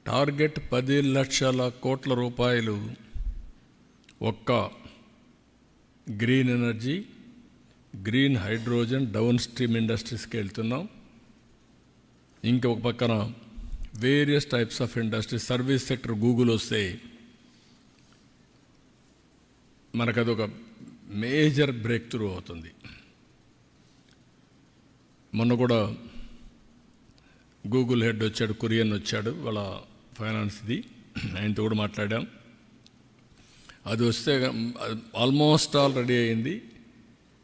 Target 10 లక్షల కోట్ల రూపాయలు ఒక్క green energy, green hydrogen downstream ఇండస్ట్రీస్కి వెళ్తున్నాం. ఇంకొక పక్కన various types of industries, service sector Google వస్తే మనకదొక మేజర్ బ్రేక్ త్రూ అవుతుంది. మొన్న కూడా గూగుల్ హెడ్ వచ్చాడు, కురియన్ వచ్చాడు, వాళ్ళ ఫైనాన్స్ది, ఆయనతో కూడా మాట్లాడాం. అది వస్తే ఆల్మోస్ట్ ఆల్ రెడీ అయింది.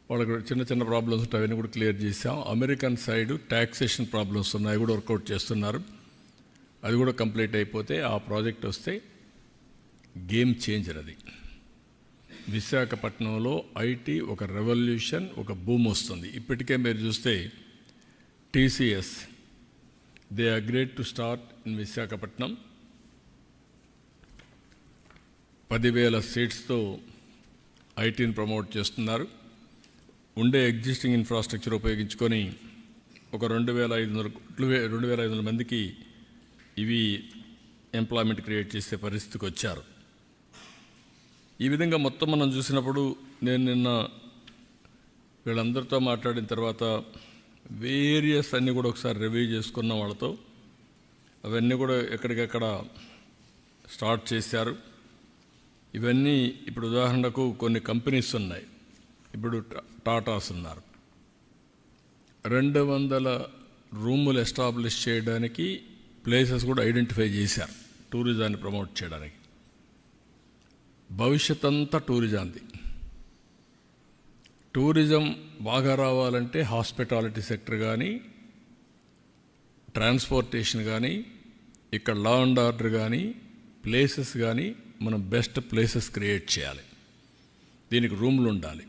వాళ్ళకి చిన్న చిన్న ప్రాబ్లమ్స్ ఉంటాయి, అవన్నీ కూడా క్లియర్ చేసాం. అమెరికన్ సైడ్ ట్యాక్సేషన్ ప్రాబ్లమ్స్ ఉన్నాయి, కూడా వర్కౌట్ చేస్తున్నారు. అది కూడా కంప్లీట్ అయిపోతే ఆ ప్రాజెక్ట్ వస్తే గేమ్ చేంజర్. అది విశాఖపట్నంలో ఐటీ ఒక రెవల్యూషన్, ఒక బూమ్ వస్తుంది. ఇప్పటికే మీరు చూస్తే TCS they agreed to start in Visakhapatnam. 10,000 సీట్స్తో ఐటీని ప్రమోట్ చేస్తున్నారు. ఉండే ఎగ్జిస్టింగ్ ఇన్ఫ్రాస్ట్రక్చర్ ఉపయోగించుకొని ఒక 2,500 మందికి ఇవి ఎంప్లాయ్మెంట్ క్రియేట్ చేసే పరిస్థితికి వచ్చారు. ఈ విధంగా మొత్తం మనం చూసినప్పుడు నేను నిన్న వీళ్ళందరితో మాట్లాడిన తర్వాత వేరియస్ అన్నీ కూడా ఒకసారి రివ్యూ చేసుకున్న వాళ్ళతో, అవన్నీ కూడా ఎక్కడికెక్కడ స్టార్ట్ చేశారు. ఇవన్నీ ఇప్పుడు ఉదాహరణకు కొన్ని కంపెనీస్ ఉన్నాయి. ఇప్పుడు టాటాస్ ఉన్నారు. 200 రూములు ఎస్టాబ్లిష్ చేయడానికి ప్లేసెస్ కూడా ఐడెంటిఫై చేశారు, టూరిజాన్ని ప్రమోట్ చేయడానికి. భవిష్యత్ అంతా టూరిజంది. టూరిజం బాగా రావాలంటే హాస్పిటాలిటీ సెక్టర్ కానీ, ట్రాన్స్పోర్టేషన్ కానీ, ఇక్కడ లా అండ్ ఆర్డర్ కానీ, ప్లేసెస్ కానీ మనం బెస్ట్ ప్లేసెస్ క్రియేట్ చేయాలి. దీనికి రూములు ఉండాలి.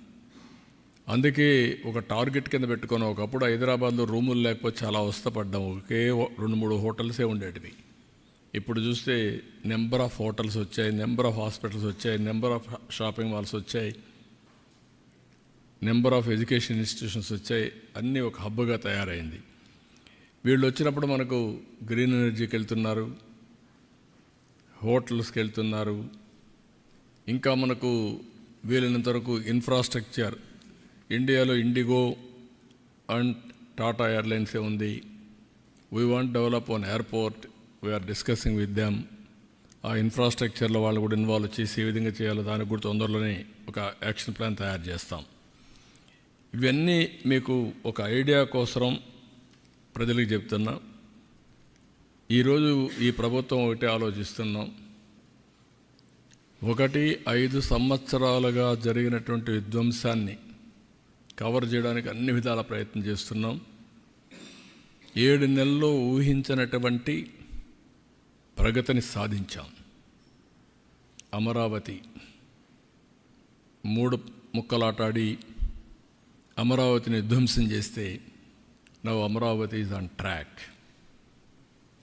అందుకే ఒక టార్గెట్ కింద పెట్టుకొని, ఒకప్పుడు హైదరాబాద్లో రూములు లేకపోతే చాలా అవస్థపడ్డాం. ఒకే 2-3 హోటల్సే ఉండేటివి. ఇప్పుడు చూస్తే నెంబర్ ఆఫ్ హోటల్స్ వచ్చాయి, నెంబర్ ఆఫ్ హాస్పిటల్స్ వచ్చాయి, నెంబర్ ఆఫ్ షాపింగ్ మాల్స్ వచ్చాయి, నెంబర్ ఆఫ్ ఎడ్యుకేషన్ ఇన్స్టిట్యూషన్స్ వచ్చాయి. అన్నీ ఒక హబ్గా తయారైంది. వీళ్ళు వచ్చినప్పుడు మనకు గ్రీన్ ఎనర్జీకి వెళ్తున్నారు, హోటల్స్కి వెళ్తున్నారు. ఇంకా మనకు వీలైనంత వరకు ఇన్ఫ్రాస్ట్రక్చర్, ఇండియాలో ఇండిగో అండ్ టాటా ఎయిర్లైన్సే ఉంది. We want develop on airport, we are discussing with them. ఆ ఇన్ఫ్రాస్ట్రక్చర్లో వాళ్ళు కూడా ఇన్వాల్వ్ చేసి ఏ విధంగా చేయాలో దానికి కూడా తొందరలోనే ఒక యాక్షన్ ప్లాన్ తయారు చేస్తాం. ఇవన్నీ మీకు ఒక ఐడియా కోసం ప్రజలకు చెప్తున్నా. ఈరోజు ఈ ప్రభుత్వం ఒకటి ఆలోచిస్తున్నాం. 5 సంవత్సరాలుగా జరిగినటువంటి విధ్వంసాన్ని కవర్ చేయడానికి అన్ని విధాల ప్రయత్నం చేస్తున్నాం. 7 నెలల్లో ఊహించినటువంటి ప్రగతిని సాధించాం. అమరావతి 3 ముక్కలాటాడి అమరావతిని ధ్వంసం చేస్తే now Amaravati is on track.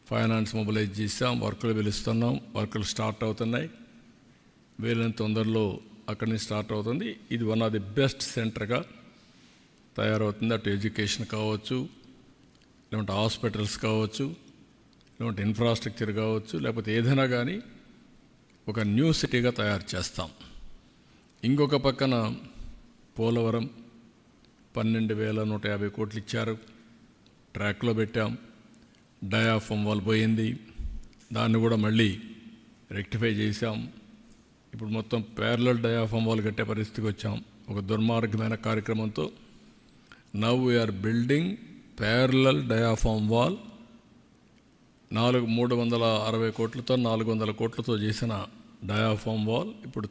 Finance mobilize చేసాం, వర్కులు పిలుస్తున్నాం, వర్కులు స్టార్ట్ అవుతున్నాయి. వీలైన తొందరలో అక్కడి నుంచి స్టార్ట్ అవుతుంది. ఇది వన్ ఆఫ్ ది బెస్ట్ సెంటర్గా తయారవుతుంది. అటు ఎడ్యుకేషన్ కావచ్చు, లేకుంటే హాస్పిటల్స్ కావచ్చు, లేకుంటే ఇన్ఫ్రాస్ట్రక్చర్ కావచ్చు, లేకపోతే ఏదైనా కానీ ఒక న్యూ సిటీగా తయారు చేస్తాం. ఇంకొక పక్కన పోలవరం 12,150 కోట్లు ఇచ్చారు, ట్రాక్లో పెట్టాం. డయాఫామ్ వాల్ పోయింది, దాన్ని కూడా మళ్ళీ రెక్టిఫై చేశాం. ఇప్పుడు మొత్తం ప్యారలల్ డయాఫామ్ వాల్ కట్టే పరిస్థితికి వచ్చాం. ఒక దుర్మార్గమైన కార్యక్రమంతో now we are building parallel diaphragm wall. 360 కోట్లతో 400 కోట్లతో చేసిన డయాఫామ్ వాల్ ఇప్పుడు